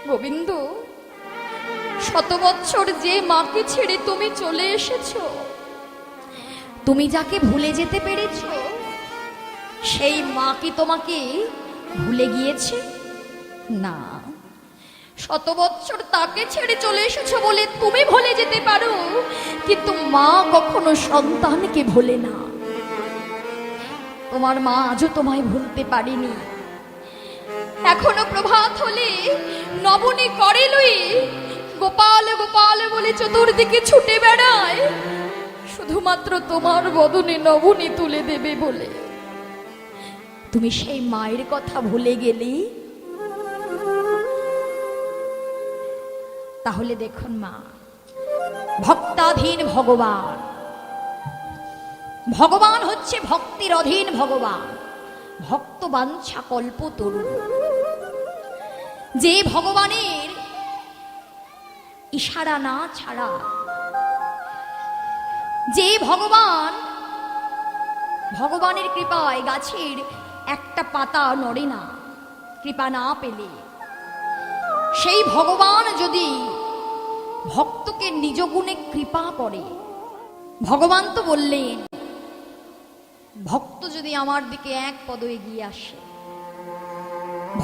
গোবিন্দ, শত বৎসর যে মাকে ছেড়ে তুমি চলে এসেছো, তুমি যাকে ভুলে যেতে পেরেছো, সেই মা কি তোমাকে ভুলে গিয়েছে? না, শত বৎসর তাকে ছেড়ে চলে এসেছো বলে তুমি ভুলে যেতে পারো, কিন্তু মা কখনো সন্তানকে ভোলে না। তোমার মা আজও তোমায় ভুলতে পারেনি। এখনো প্রভাত হলে নবনী করে লই গোপাল গোপাল বলে চতুর্দিকে ছুটে বেড়ায়, শুধুমাত্র তোমার বদনে নবনী তুলে দেবে বলে। তুমি সেই মায়ের কথা ভুলে গেলি? তাহলে দেখুন মা, ভক্তাধীন ভগবান, ভগবান হচ্ছে ভক্তির অধীন ভগবান, ভক্ত বাঞ্ছা কল্পতরু। যে ভগবানের ইশারা না ছাড়া, যে ভগবানের কৃপায় গাছের একটা পাতা নড়ে না কৃপা না পেলে, সেই ভগবান যদি ভক্তকে নিজ গুণে কৃপা করে, ভগবান তো বললেন ভক্ত যদি আমার দিকে এক পদ এগিয়ে আসে,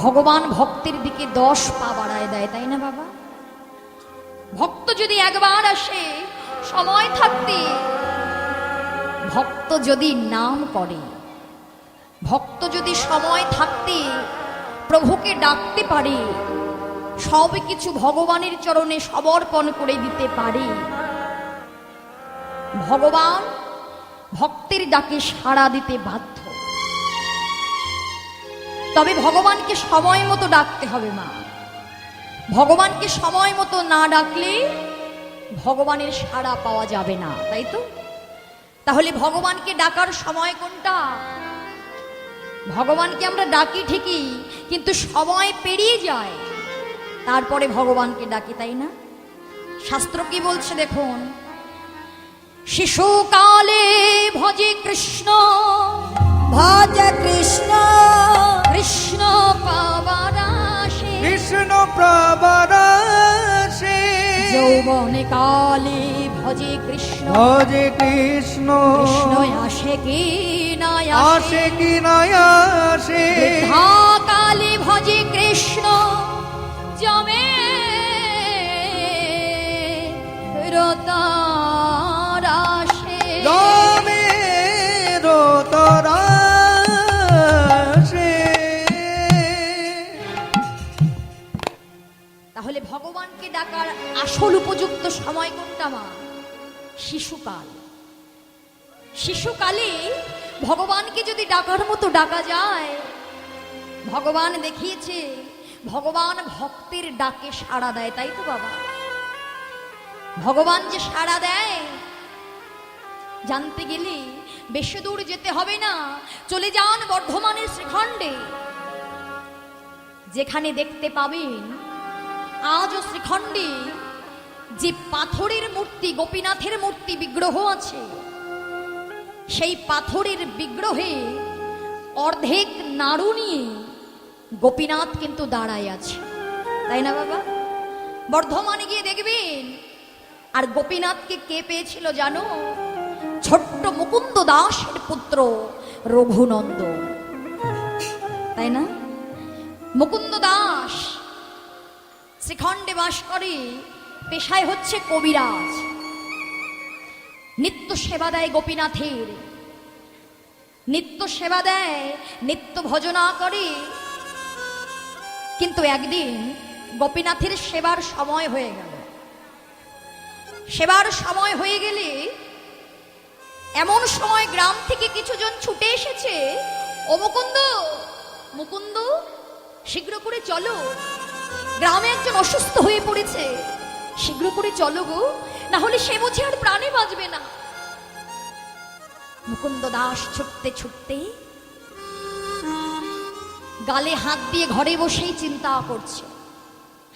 ভগবান ভক্তের দিকে 10 পা বাড়ায় দেয়, তাই না বাবা? ভক্ত যদি একবার আসে সময় থাকতে, ভক্ত যদি নাম করে, ভক্ত যদি সময় থাকতে প্রভুকে ডাকতে পারে, সব কিছু ভগবানের চরণে সমর্পণ করে দিতে পারে, ভগবান ভক্তের ডাকে সাড়া দিতে বাধ্য। তবে ভগবানকে সময় মতো ডাকতে হবে মা। ভগবানকে সময় মতো না ডাকলে ভগবানের সাড়া পাওয়া যাবে না, তাই তো? তাহলে ভগবানকে ডাকার সময় কোনটা? ভগবানকে আমরা ডাকি ঠিকই, কিন্তু সময় পেরিয়ে যায়, তারপরে ভগবানকে ডাকি, তাই না? শাস্ত্র কি বলছে দেখুন, শিশুকালে ভজে কৃষ্ণ, ভজে কৃষ্ণ, কৃষ্ণ পাবার আসে, কৃষ্ণ পাবার আসে। যৌবনে কালে ভজে কৃষ্ণ, ভজে কৃষ্ণ, কৃষ্ণ আসে কি না আসে কি না আসে। বৃদ্ধা কালে ভজে কৃষ্ণ, জমে রতার আসে, জমে রতার আসে। তাহলে ভগবানকে ডাকার আসল উপযুক্ত সময় কোনটা মা? শিশুকাল। শিশুকালে ভগবানকে যদি ডাকার মতো ডাকা যায়, ভগবান দেখিয়েছে ভগবান ভক্তের ডাকে সাড়া দেয়, তাই তো বাবা? ভগবান যে সাড়া দেয় জানতে গেলে বেশি দূর যেতে হবে না, চলে যান বর্ধমানের শ্রীখণ্ডে, যেখানে দেখতে পাবেন আজও শ্রীখণ্ডে যে পাথরের মূর্তি, গোপীনাথের মূর্তি বিগ্রহ আছে, সেই পাথরের বিগ্রহে অর্ধেক নাড়ু নিয়ে গোপীনাথ কিন্তু দাঁড়ায় আছে, তাই না বাবা? বর্ধমানে গিয়ে দেখবেন। আর গোপীনাথকে কে পেয়েছিল জানো? ছোট্ট মুকুন্দ দাসের পুত্র রঘুনন্দন, তাই না? মুকুন্দ দাস শ্রীখণ্ডে বাস করে, পেশায় হচ্ছে কবিরাজ, নিত্য সেবা দেয় গোপীনাথের, নিত্য সেবা দেয়, নিত্য ভজনা করে। কিন্তু একদিন গোপীনাথের সেবার সময় হয়ে গেল। সেবার সময় হয়ে গেলে এমন সময় গ্রাম থেকে কিছুজন ছুটে এসেছে, ও মুকুন্দ, মুকুন্দ শীঘ্র করে চলো, গ্রামে একজন অসুস্থ হয়ে পড়েছে, শীঘ্র করে চলো গো, না হলে সে বুঝে আর প্রাণে বাঁচবে না। মুকুন্দ দাস ছুটতে ছুটতে গালে হাত দিয়ে ঘরে বসেই চিন্তা করছে,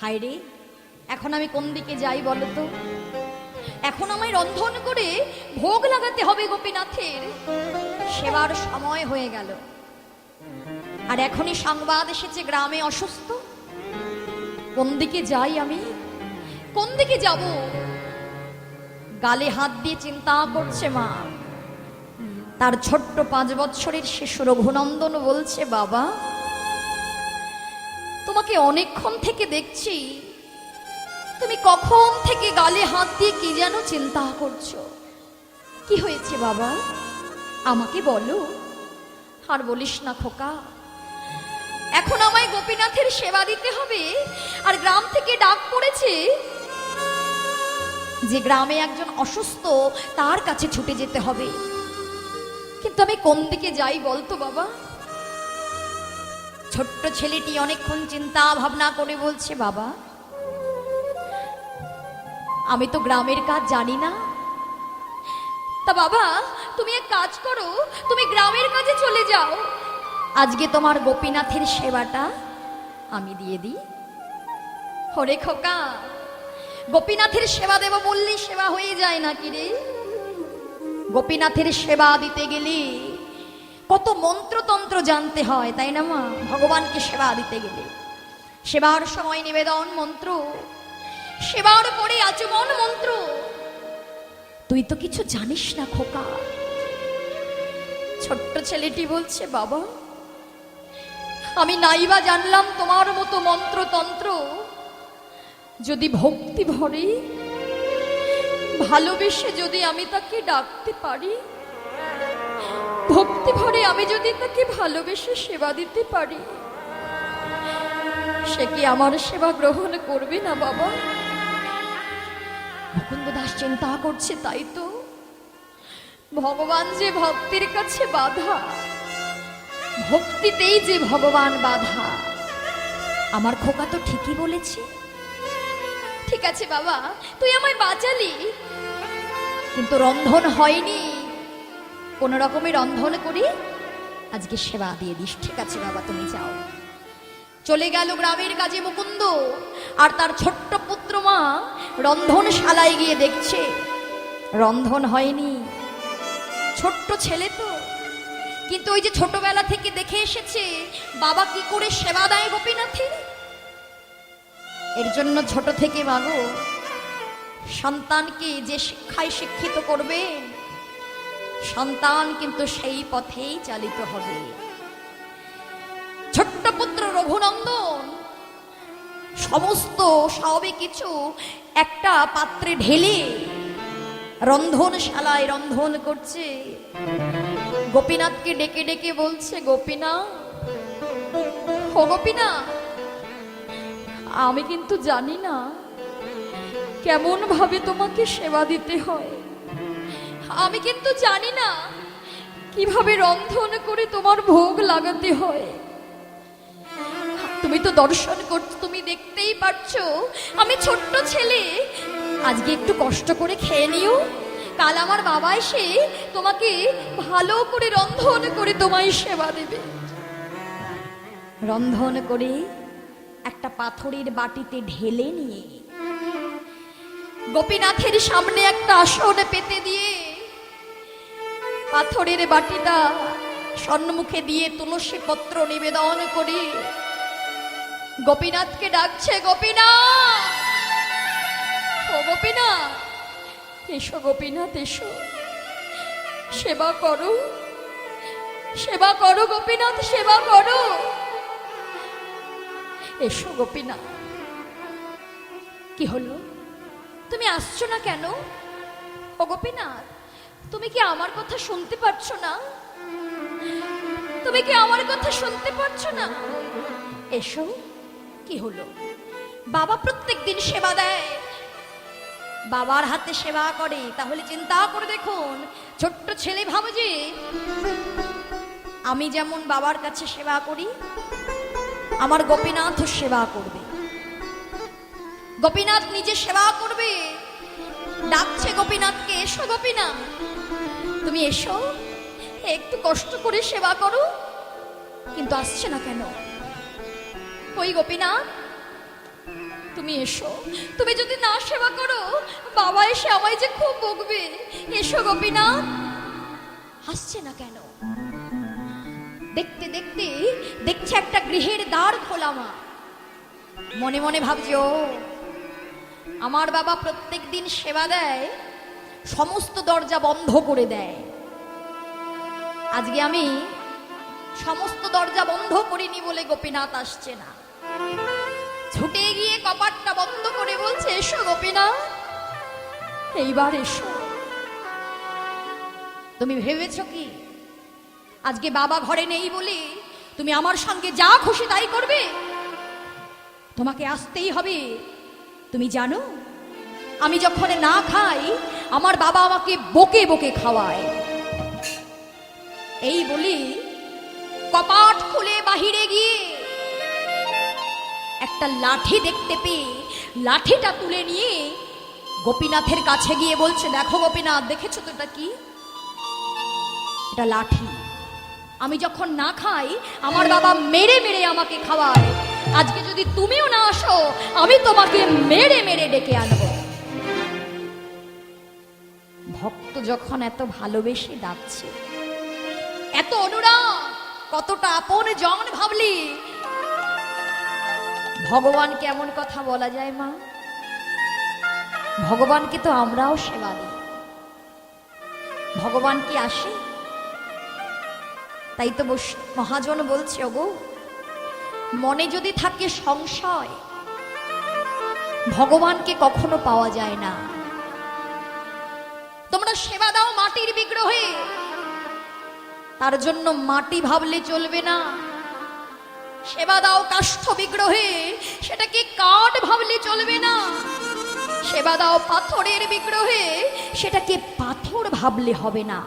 হায় রে, এখন আমি কোন দিকে যাই বলো তো? এখন আমায় রন্ধন করে ভোগ লাগাতে হবে গোপীনাথের, সেবার সময় হয়ে গেল। আর এখনই সংবাদ এসেছে গ্রামে অসুস্থ। কোন দিকে যাই আমি, কোন দিকে যাব? গালে হাত দিয়ে চিন্তা করছে মা। তার ছোট্ট 5 বছরের শিশু রঘুনন্দন বলছে, বাবা তোমাকে অনেকক্ষণ থেকে দেখছি, তুমি কখন থেকে গালে হাত দিয়ে কি যেন চিন্তা করছো। কি হয়েছে বাবা, আমাকে বলো। আর বলিস না খোকা, এখন আমায় গোপীনাথের সেবা দিতে হবে। আর গ্রাম থেকে ডাক পড়েছে যে গ্রামে একজন অসুস্থ, তার কাছে ছুটে যেতে হবে। কিন্তু আমি কোন দিকে যাই বলতো বাবা? ছোট্ট ছেলেটি অনেকক্ষণ চিন্তা ভাবনা করে বলছে, বাবা আমি তো গ্রামের কাজ জানি না। তা বাবা তুমি এক কাজ করো, তুমি গ্রামের কাজে চলে যাও, আজকে তোমার গোপীনাথের সেবাটা আমি দিয়ে দিই। হরে খোকা, গোপীনাথের সেবা দেব বললেই সেবা হয়ে যায় নাকি রে? গোপীনাথের সেবা দিতে গেলে কত মন্ত্রতন্ত্র জানতে হয়, তাই না মা? ভগবানকে সেবা দিতে গেলে সেবার সময় নিবেদন মন্ত্র, সেবার পরে আচমন মন্ত্র। তুই তো কিছু জানিস না খোকা। ছোট্ট ছেলেটি বলছে, বাবা আমি নাইবা জানলাম তোমার মতো মন্ত্রতন্ত্র, যদি ভক্তি ভরে ভালোবেসে যদি আমি তাকে ডাকতে পারি, ভক্তি ভরে আমি যদি তাকে ভালোবেসে সেবা দিতে পারি, সে কি আমার সেবা গ্রহণ করবে না বাবা? মুকুন্দ দাস চিন্তা করছে, তাই তো ভগবান যে ভক্তির কাছে বাধা, ভক্তিতেই যে ভগবান বাধা। আমার খোকা তো ঠিকই বলেছে। ঠিক আছে বাবা, তুই আমায় বাঁচালি, কিন্তু রন্ধন হয়নি, কোন রকমে রন্ধন করি আজকে সেবা দিয়ে দিস। ঠিক আছে বাবা, তুমি যাও। চলে গেল গ্রামের কাজে মুকুন্দ, আর তার ছোট্ট পুত্র মা রন্ধনশালায় গিয়ে দেখছে রন্ধন হয়নি। ছোট্ট ছেলে তো, কিন্তু ওই যে ছোটবেলা থেকে দেখে এসেছে বাবা কি করে সেবা দেয় গোপীনাথের, এর জন্য ছোট থেকে মাগো সন্তানকে যে শিক্ষায় শিক্ষিত করবে, সন্তান কিন্তু সেই পথেই চালিত হবে। ছোট্ট পুত্র রঘুনন্দন সমস্ত সবে কিছু একটা পাত্রে ঢেলে রন্ধনশালায় রন্ধন করছে। গোপীনাথকে ডেকে ডেকে বলছে, গোপীনাথ, ও গোপীনাথ, আমি কিন্তু জানি না কেমন ভাবে তোমাকে সেবা দিতে হয়, আমি কিন্তু জানি না কিভাবে রন্ধন করে তোমার ভোগ লাগাতে হয়। তুমি তো দর্শন করছো, তুমি দেখতেই পাচ্ছো আমি ছোট্ট ছেলে, আজকে একটু কষ্ট করে খেয়ে নিও, কাল আমার বাবা এসে তোমাকে ভালো করে রন্ধন করে তোমায় সেবা দেবে। রন্ধন করে একটা পাথরের বাটিতে ঢেলে নিয়ে গোপীনাথের সামনে একটা আসন পেতে দিয়ে পাথরের বাটিটা সম্মুখে দিয়ে তুলসী পত্র নিবেদন করে গোপীনাথকে ডাকছে, গোপীনাথ, ও গোপীনাথ, এসো গোপীনাথ, এসো, সেবা করো, সেবা করো গোপীনাথ, সেবা করো, এসো গোপীনাথ। কি হলো, তুমি আসছো না কেন? ও গোপীনাথ, তুমি কি আমার কথা শুনতে পাচ্ছ না? তুমি কি আমার কথা শুনতে পাচ্ছ না? এসো। কি হলো, বাবা প্রত্যেক দিন সেবা দেয়, বাবার হাতে সেবা করে, তাহলে চিন্তা করে দেখুন, ছোট্ট ছেলে ভাবো যে আমি যেমন বাবার কাছে সেবা করি, আমার গোপীনাথ সেবা করবে, গোপীনাথ নিজে সেবা করবে। ডাকছে গোপীনাথকে, এসো গোপীনাথ, তুমি এসো, একটু কষ্ট করে সেবা করো, কিন্তু আসছে না কেন? ওই গোপীনাথ, তুমি এসো, তুমি যদি না সেবা করো বাবা এসে আমায় যে খুব বকবে, এসো গোপীনাথ। আসছে না কেন? দেখতে দেখতে দেখছে একটা গৃহের দ্বার খোলা, মা মনে মনে ভাবছি, ও আমার বাবা প্রত্যেক দিন সেবা দেয়, সমস্ত দরজা বন্ধ করে দেয়। আজকে আমি সমস্ত দরজা বন্ধ করিনি বলে গোপীনাথ আসছে না। ছুটে গিয়ে কপাটটা বন্ধ করে বলছে, এসো গোপীনাথ, এইবার এসো। তুমি ভেবেছো কি আজকে বাবা ঘরে নেই বলে তুমি আমার সঙ্গে যা খুশি তাই করবে? তোমাকে আসতেই হবে। তুমি জানো আমি যখন না খাই আমার বাবা আমাকে বকে বকে খাওয়ায়। এই বলি কপাট খুলে বাহিরে গিয়ে একটা লাঠি দেখতে পেয়ে লাঠিটা তুলে নিয়ে গোপীনাথের কাছে গিয়ে বলছে, দেখো গোপীনাথ, দেখেছো তো এটা কি? এটা লাঠি। আমি যখন না খাই আমার বাবা মেরে মেরে আমাকে খাওয়ায়। আজকে যদি তুমিও না আসো আমি তোমাকে মেরে মেরে ডেকে আনবো। ভক্ত যখন এত ভালোবেসে ডাকছে, এত অনুরাগ, কতটা আপন জন ভাবলি। ভগবানকে এমন কথা বলা যায় মা? ভগবানকে তো আমরাও সেবা দিই। ভগবান কি আসে? তাই তো মহাজন বলছে, ওগো মনে যদি থাকে সংশয় ভগবানকে কখনো পাওয়া যায় না। তোমরা সেবা দাও মাটির বিগ্রহে, তার জন্য মাটি ভাবলে চলবে না। সেবা দাও কাষ্ঠ বিগ্রহে, সেটাকে কাঠ ভাবলে চলবে না। সেবা দাও পাথরের বিগ্রহে, সেটাকে পাথর ভাবলে হবে না।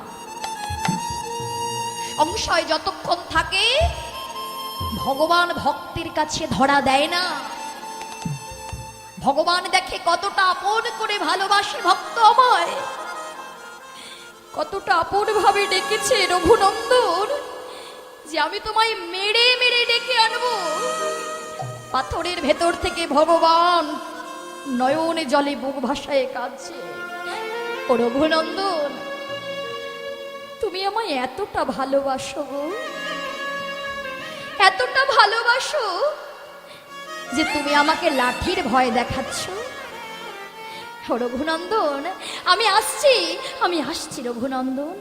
সংশয় যতক্ষণ থাকে ভগবান ভক্তের কাছে ধরা দেয় না। ভগবান দেখে কতটা আপন করে ভালোবাসে ভক্ত আমায়, কতটা আপন ভাবে ডেকেছে রঘুনন্দন, যে আমি তোমায় মেরে মেরে ডেকে আনবো। পাথরের ভেতর থেকে ভগবান নয়নে জলে বুক ভাসায় কাঁদছে, ও রঘুনন্দন তুমি আমায় এতটা ভালোবাসো গো, এতটা ভালোবাসো যে তুমি আমাকে লাঠির ভয় দেখাচ্ছ। রঘুনন্দন আমি আসছি রঘুনন্দন।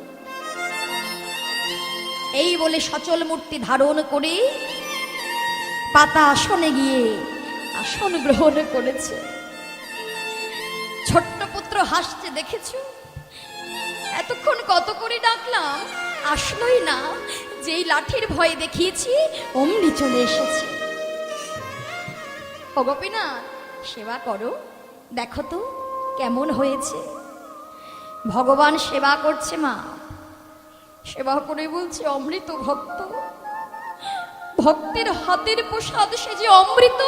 এই বলে সচল মূর্তি ধারণ করে পাতা আসনে গিয়ে আসন গ্রহণ করেছে। ছোট্ট পুত্র হাসছে, দেখেছো? এতক্ষণ কত করে ডাকলাম, আসলোই না। যেই লাঠির ভয় দেখিয়েছি অমনি চলে এসেছে। ও গোপীনাথ, সেবা করো, দেখো তো কেমন হয়েছে। ভগবান সেবা করছে মা, সেবা করে বলছে, অমৃত ভক্ত, ভক্তের হাতের প্রসাদ সে যে অমৃত।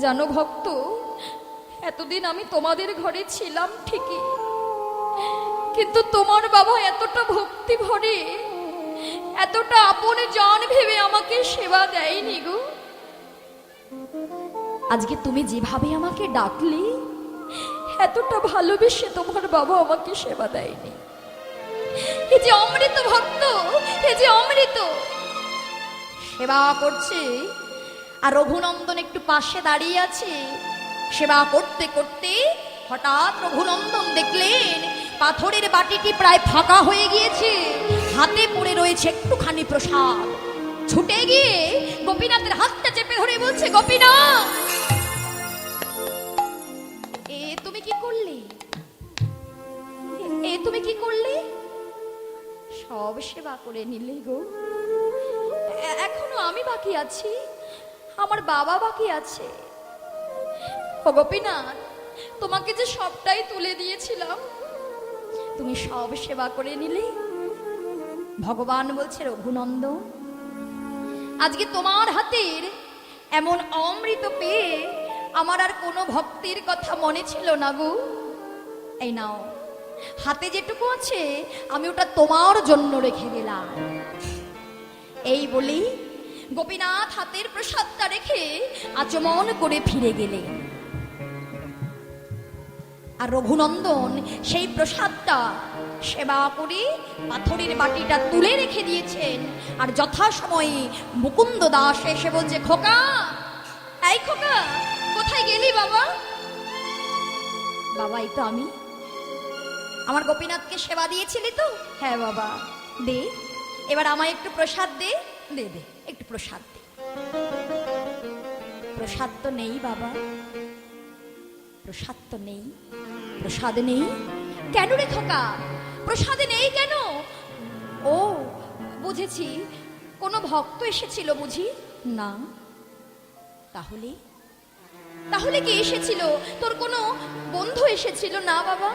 জানো ভক্ত, এতদিন আমি তোমাদের ঘরে ছিলাম ঠিকই, কিন্তু তোমার বাবা এতটা ভক্তি ভরে, এতটা আপন জন ভেবে আমাকে সেবা দেয়নি গো। আজকে তুমি যেভাবে আমাকে ডাকলি, এতটা ভালোবেসে তোমার বাবা আমাকে সেবা দেয়নি। এ যে অমৃত ভক্ত, এ যে অমৃত। সেবা করছে আর রঘুনন্দন একটু পাশে দাঁড়িয়ে আছে। সেবা করতে করতে হঠাৎ রঘুনন্দন দেখলেন পাথরের বাটিটি প্রায় ফাঁকা হয়ে গিয়েছে, হাতে পড়ে রয়েছে একটুখানি প্রসাদ। ছুটে গিয়ে গোপীনাথের হাতটা চেপে ধরে বলছে, গোপীনাথ এ তুমি কি করলে? এ তুমি কি করলে? সব সেবা করে নিলে গো, এখনো আমি বাকি আছি, আমার বাবা বাকি আছে। ও গোপীনাথ, তোমাকে যে সবটাই তুলে দিয়েছিলাম, তুমি সব সেবা করে নিলে। ভগবান বলছে, রঘুনন্দন আজকে তোমার হাতের এমন অমৃত পেয়ে আমার আর কোনো ভক্তির কথা মনে ছিল না গো। এই নাও, হাতে যেটুকু আছে আমি ওটা তোমার জন্য রেখে গেলাম। এই বলি গোপীনাথ হাতের প্রসাদটা রেখে আচমন করে ফিরে গেলেন। আর রঘুনন্দন সেই প্রসাদটা সেবা করে পাথরের বাটিটা তুলে রেখে দিয়েছেন। আর যথাসময়ে মুকুন্দ দাস এসে বলছে, খোকা এই খোকা, কোথায় গেলি বাবা? বাবা, এই তো আমি। আমার গোপীনাথকে সেবা দিয়েছিলি তো? হ্যাঁ বাবা। দে, এবার আমায় একটু প্রসাদ দে। দে দে, একটু প্রসাদ দে। প্রসাদ তো নেই বাবা, প্রসাদ তো নেই। প্রসাদ নেই কেন রে খোকা? প্রসাদ নেই কেন? ও বুঝেছি, কোনো ভক্ত এসেছিল বুঝি? না। তাহলে তাহলে কি এসেছিল? তোর কোনো বন্ধু এসেছিল? না বাবা।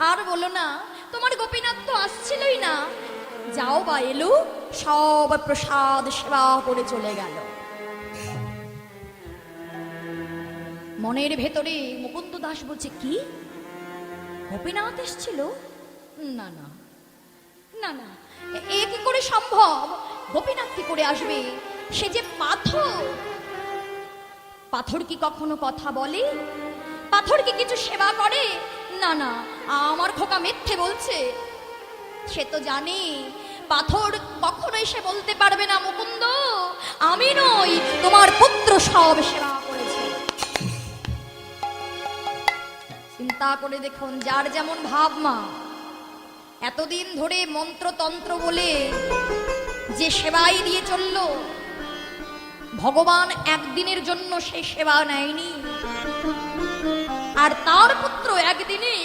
আর বলো না, তোমার গোপীনাথ তো আসছিলই না। যাও বা এলো, সব প্রসাদ সেবা করে চলে গেল। মনের ভেতরে মুকুন্দ দাস বলছে, কি গোপীনাথ এসেছিল? না না না না, এ কি করে সম্ভব? গোপীনাথ কি করে আসবে? সে যে পাথর। পাথর কি কখনো কথা বলে? পাথর কি কিছু সেবা করে? না না, আমার খোকা মিথ্যে বলছে। সে তো জানে পাথর কখনো এসে বলতে পারবে না, মুকুন্দ আমি নই, তোমার পুত্র সব সেবা করেছে। চিন্তা করে দেখুন, যার যেমন ভাব মা, এতদিন ধরে মন্ত্রতন্ত্র বলে যে সেবাই দিয়ে চলল, ভগবান একদিনের জন্য সেই সেবা নেয়নি। আর তার পুত্র একদিনে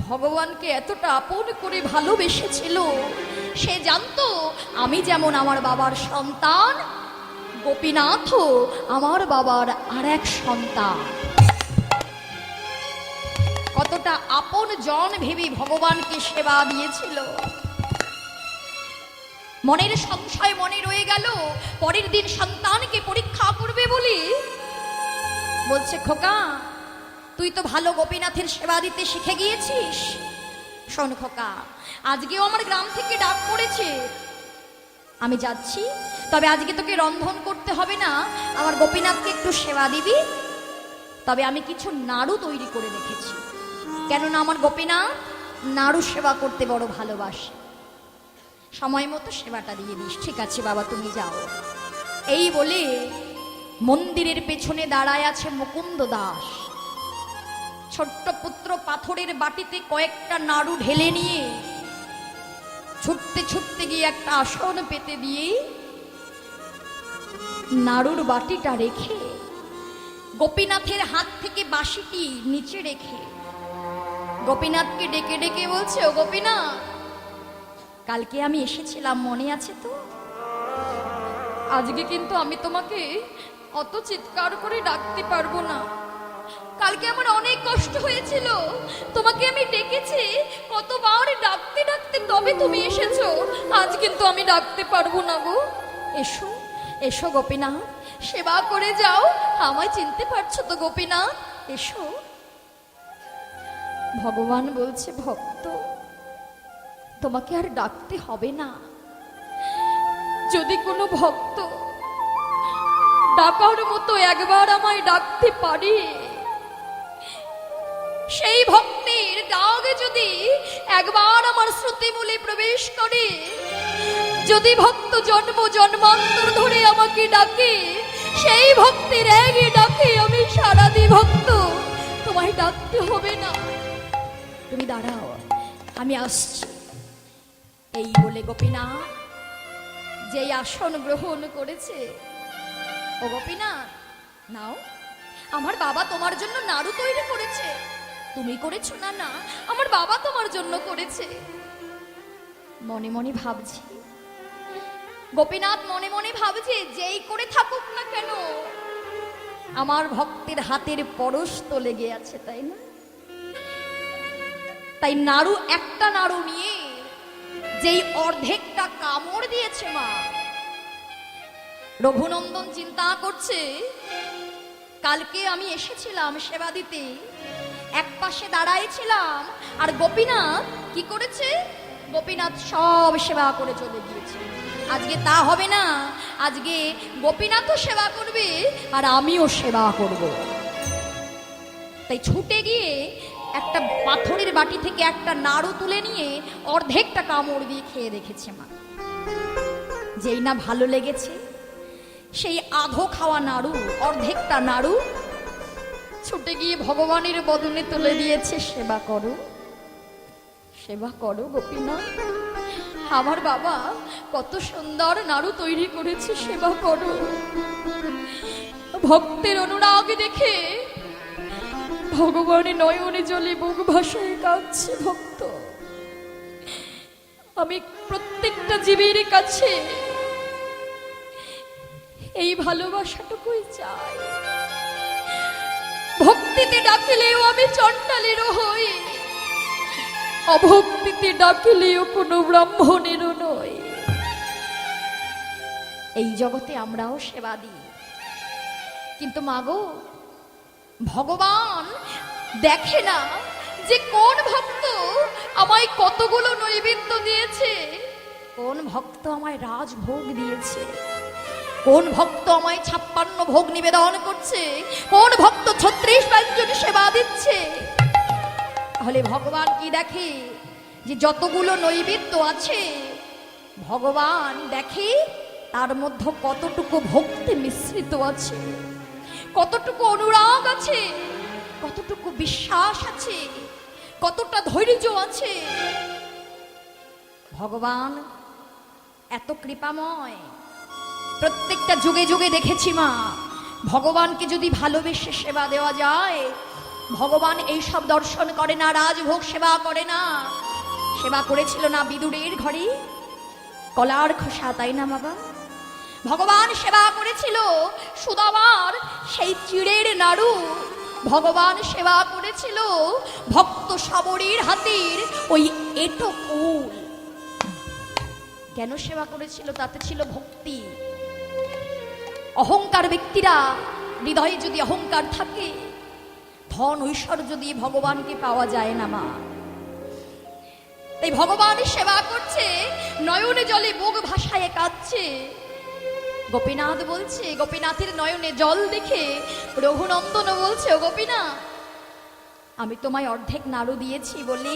ভগবানকে এতটা আপন করে ভালোবেসেছিল, সে জানতো আমি যেমন আমার বাবার সন্তান, গোপীনাথও আমার বাবার আর এক সন্তান। কতটা আপন জন ভেবে ভগবানকে সেবা দিয়েছিল। মনের সংশয় মনে রয়ে গেল, পরের দিন সন্তানকে পরীক্ষা করবে বলি বলছে, খোকা তুই তো ভালো গোপীনাথের সেবা দিতে শিখে গিয়েছিস। শোন খোকা, আজকেও আমার গ্রাম থেকে ডাক পড়েছে, আমি যাচ্ছি, তবে আজকে তোকে রন্ধন করতে হবে না, আমার গোপীনাথকে একটু সেবা দিবি। তবে আমি কিছু নাড়ু তৈরি করে রেখেছি, কেননা আমার গোপীনাথ নাড়ু সেবা করতে বড় ভালোবাসে। সময় মতো সেবাটা দিয়ে দিস। ঠিক আছে বাবা, তুমি যাও। এই বলে মন্দিরের পেছনে দাঁড়ায় আছে মুকুন্দ দাস। ছোট্ট পুত্র পাথরের বাটিতে কয়েকটা নাড়ু ঢেলে নিয়ে ছুটতে ছুটতে গিয়ে একটা আসন পেতে দিয়ে নাড়ুর বাটিটা রেখে গোপীনাথের হাত থেকে বাঁশিটি নিচে রেখে গোপীনাথকে ডেকে ডেকে বলছে, ও গোপীনাথ, কালকে আমি এসেছিলাম, মনে আছে তো? আজকে কিন্তু আমি তোমাকে অত চিৎকার করে ডাকতে পারবো না। কালকে আমার অনেক কষ্ট হয়েছিল, তোমাকে আমি ডেকেছি, কতবার ডাকতে ডাকতে তবে তুমি এসেছো। আজ কিন্তু আমি ডাকতে পারবো না গো। এসো এসো গোপীনাথ, সেবা করে যাও। আমায় চিনতে পারছো তো গোপীনাথ? এসো। ভগবান বলছে, ভক্ত তোমাকে আর ডাকতে হবে না। যদি কোনো ভক্ত ডাকার মতো একবার আমায় ডাকতে পারে, সেই ভক্তের ডাক যদি একবার আমার শ্রুতিমূলে প্রবেশ করে, যদি ভক্ত জন্ম জন্মান্তর ধরে আমাকে ডাকে, সেই ভক্তের এক ডাকে আমি সারা দিই। ভক্ত তোমায় ডাকতে হবে না, তুমি দাঁড়াও, আমি আসছি। এই বলে গোপীনাথ যেই আসন গ্রহণ করেছে, ও গোপীনাথ নাও, আমার বাবা তোমার জন্য নাড়ু তৈরি করেছে। তুমি করেছো? না না, আমার বাবা তোমার জন্য করেছে। মনে মনে ভাবছি, গোপীনাথ মনে মনে ভাবছে, যেই করে থাকুক না কেন আমার ভক্তের হাতের পরশ তো লেগে আছে, তাই না? তাই নাড়ু, একটা নাড়ু নিয়ে যেই অর্ধেকটা কামড় দিয়েছে মা, রঘুনন্দন চিন্তা করছে, কালকে আমি এসেছিলাম সেবা দিতে, এক পাশে দাঁড়াইছিলাম, আর গোপীনাথ কি করেছে? গোপীনাথ সব সেবা করে চলে গিয়েছে। আজকে তা হবে না, আজকে গোপীনাথও সেবা করবে আর আমিও সেবা করব। তাই ছুটে গিয়ে একটা পাথরের বাটি থেকে একটা নাড়ু তুলে নিয়ে অর্ধেকটা কামড় দিয়ে খেয়ে রেখেছে মা। যেই না ভালো লেগেছে, সেই আধো খাওয়া নাড়ু, অর্ধেকটা নাড়ু ছুটে গিয়ে ভগবানের বদনে তুলে দিয়েছে, সেবা করো, সেবা করো গোপীনাথ। আমার বাবা কত সুন্দর নাড়ু তৈরি করেছে, সেবা করো। ভক্তের অনুরাগ দেখে ভগবানের নয়নে জলে বুক ভাসায় কাঁদছে ভক্ত। আমি প্রত্যেকটা জীবের কাছে এই ভালোবাসাটুকুই চাই। ভক্তিতে ডাকিলেও আমি চণ্ডালেরও হই, অভক্তিতে ডাকিলেও কোনো ব্রাহ্মণেরও নয়। এই জগতে আমরাও সেবা দিই, কিন্তু মাগো ভগবান দেখে না যে কোন ভক্ত আমায় কতগুলো নৈবেদ্য দিয়েছে, কোন ভক্ত আমায় রাজভোগ দিয়েছে, কোন ভক্ত আমায় 56 ভোগ নিবেদন করছে, কোন ভক্ত 36 ব্যঞ্জনে সেবা দিচ্ছে। তাহলে ভগবান কি দেখে? যে যতগুলো নৈবেদ্য আছে ভগবান দেখে তার মধ্যে কতটুকু ভক্তি মিশ্রিত আছে, কতটুকু অনুরাগ আছে, কতটুকু বিশ্বাস আছে, কতটা ধৈর্য আছে। ভগবান এত কৃপাময়। প্রত্যেকটা যুগে যুগে দেখেছি মা, ভগবানকে যদি ভালোবেসে সেবা দেওয়া যায়, ভগবান এই সব দর্শন করে না, রাজভোগ সেবা করে না। সেবা করেছিল না বিদুরের ঘরে কলার খোসা, তাই না বাবা? ভগবান সেবা করেছিল সুদামার সেই চিড়ের নাড়ু, ভগবান সেবা করেছিল ভক্ত সবরীর হাতির ওই এঁটো ফুল। কেন সেবা করেছিল? তাতে ছিল ভক্তি। অহংকার ব্যক্তিরা, হৃদয়ে যদি অহংকার থাকে, ধন ঐশ্বর্য দিয়ে ভগবানকে পাওয়া যায় না মা। তাই ভগবান সেবা করছে, নয়নে জলে বুক ভাসায় কাঁদছে। গোপীনাথ বলছে, গোপীনাথের নয়নে জল দেখে রঘুনন্দন বলছে, ও গোপীনাথ, আমি তোমায় অর্ধেক নাড়ু দিয়েছি বলে,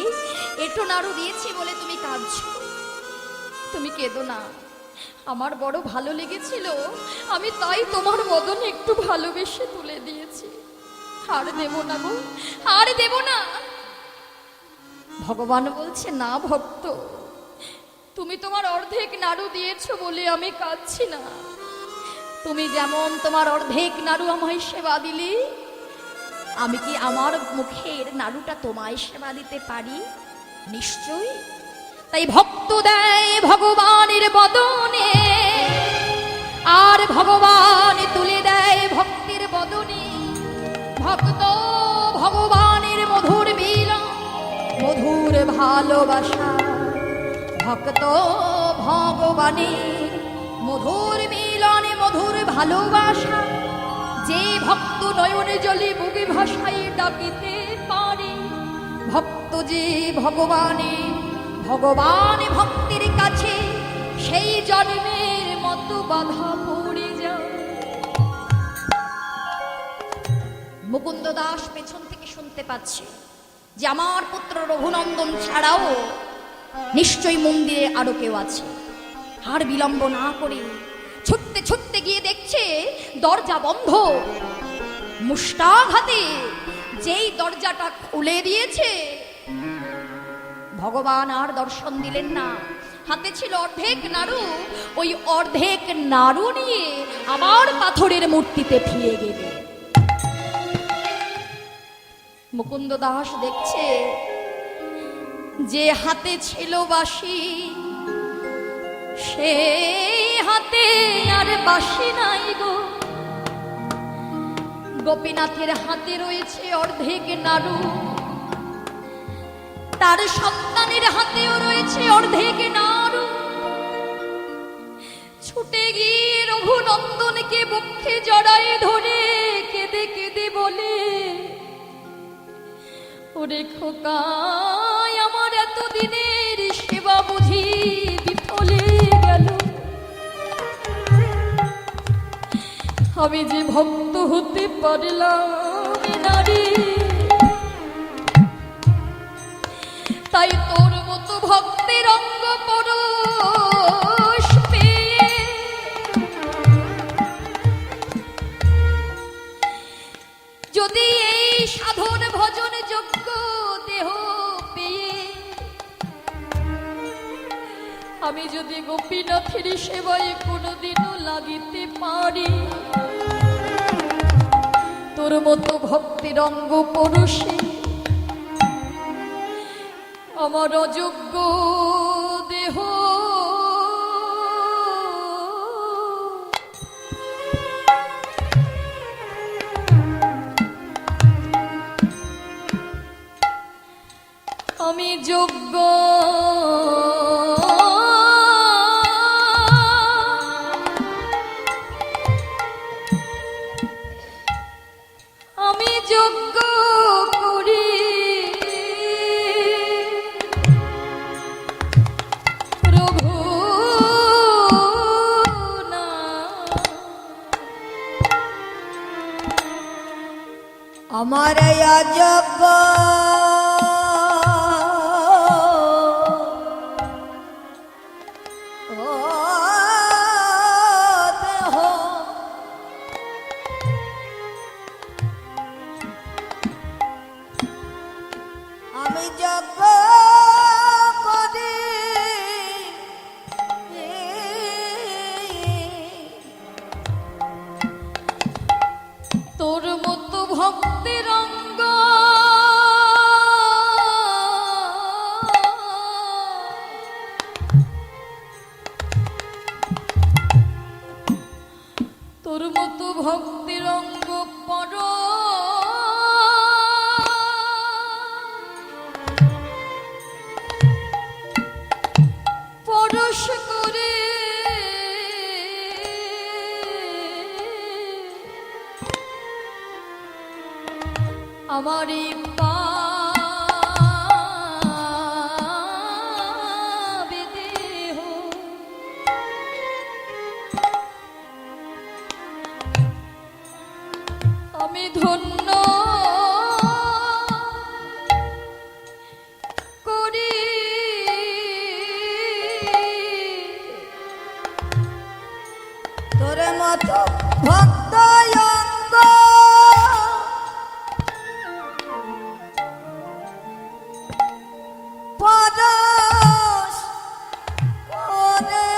এটো নাড়ু দিয়েছি বলে তুমি কাঁদছো। তুমি কেঁদো না, আমার বড় ভালো লেগেছিল, আমি তাই তোমার বদনে একটু ভালোবেসে তুলে দিয়েছি। আর দেব না গো, আর দেব না। ভগবান বলছে, না ভক্ত, তুমি তোমার অর্ধেক নাড়ু দিয়েছো বলে আমি কাঁদছি না। তুমি যেমন তোমার অর্ধেক নাড়ু আমায় সেবা দিলি, আমি কি আমার মুখের নাড়ুটা তোমায় সেবা দিতে পারি? নিশ্চয়ই। তাই ভক্ত দেয় ভগবানের বদনে, আর ভগবান তুলে দেয় ভক্তের বদনে। ভক্ত ভগবানের মধুর মিলন, মধুর ভালোবাসা। ভক্ত ভগবানের মধুর মিলনে, মধুর ভালোবাসা। যে ভক্ত নয়নে জলে বুকে ভাসায় ডাকিতে পারে, ভক্ত যে ভগবানের, ভগবান ভক্তির কাছে সেই জন্মের মতো বাধা পড়ে যায়। মুকুন্দ দাস পেছন থেকে শুনতে পাচ্ছে যে আমার পুত্র রঘুনন্দন ছাড়াও নিশ্চয়ই মন্দিরে আরো কেউ আছে। আর বিলম্ব না করে ছুটতে ছুটতে গিয়ে দেখছে দরজা বন্ধ। মুষ্টাঘাতে যেই দরজাটা খুলে দিয়েছে, ভগবান আর দর্শন দিলেন না। হাতে ছিল অর্ধেক নাড়ু, ওই অর্ধেক নাড়ু নিয়ে আবার পাথরের মূর্তিতে ফিরে গেলে। মুকুন্দ দাস দেখছে যে হাতে ছিল বাঁশি, সে হাতে আর বাঁশি নাই গো। গোপীনাথের হাতে রয়েছে অর্ধেক নাড়ু, তার সন্তানের হাতেও রয়েছে অর্ধেক নাড়ু। ছুটে গিয়ে রঘুনন্দনকে বক্ষে জড়ায় ধরে কেঁদে কেঁদে বলে, ওরে খোকা, আমার এতদিনের সেবা বুঝি বিফলে গেল। আমি যে ভক্ত হতে পারলাম না রে, তাই তোর মতো ভক্তের অঙ্গ পরশ পেয়ে যদি এই সাধন ভজন যোগ্য দেহ পেয়ে আমি যদি গোপীনাথের সেবায় কোনোদিনও লাগিতে পারি, তোর মতো ভক্তির অঙ্গ পরশে আমার অযোগ্য দেহ আমি যোগ্য আমি যোগ্য করি প্রভু না আমার অযোগ্য দেহ আমি যোগ্য করি তোর মতো ভক্তির অঙ্গ তোর মতো ভক্তির অঙ্গ পর পরশ করে আমার এই পাবে দেহ আমি ধন্য করি তোর মতো ভক্ত অঙ্গ পরশ করে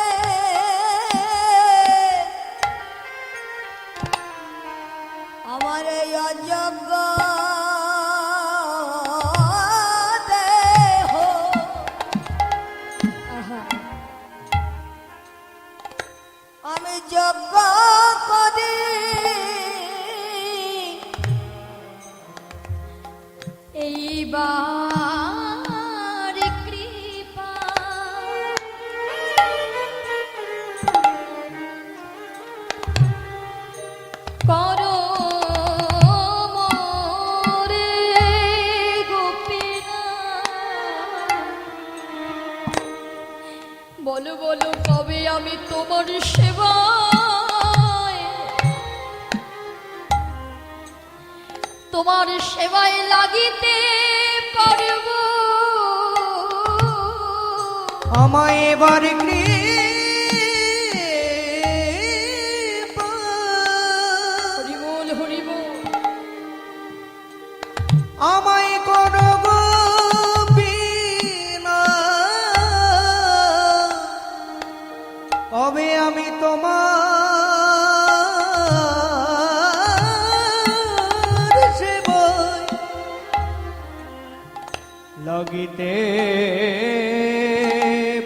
আমার এই অযোগ্য দেহ আমি যোগ্য করি এইবার কৃপা করো মোরে গোপীনাথ। বলো বলো কবে আমি তোমার সেবায় তোমার সেবায় লাগিতে পারব। আমায় এবার কৃপা হরিবোল হরিবোল আমায় করো গোপীনাথ, কবে আমি তোমার সেবায় লাগিতে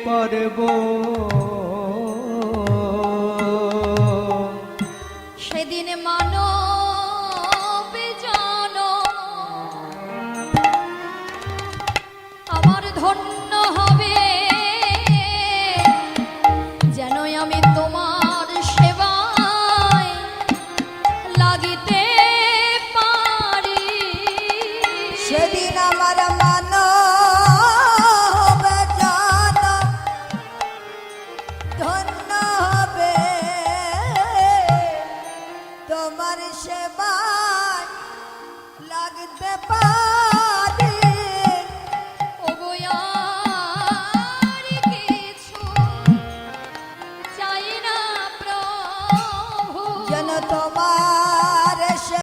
পারব। সেদিন মানব জানো আমার ধন্য হবে, যেন আমি তোমার সেবায় লাগিতে পারি। সেদিন আমার মান ধন্য হবে তোমার সেবায় লাগতে পারে।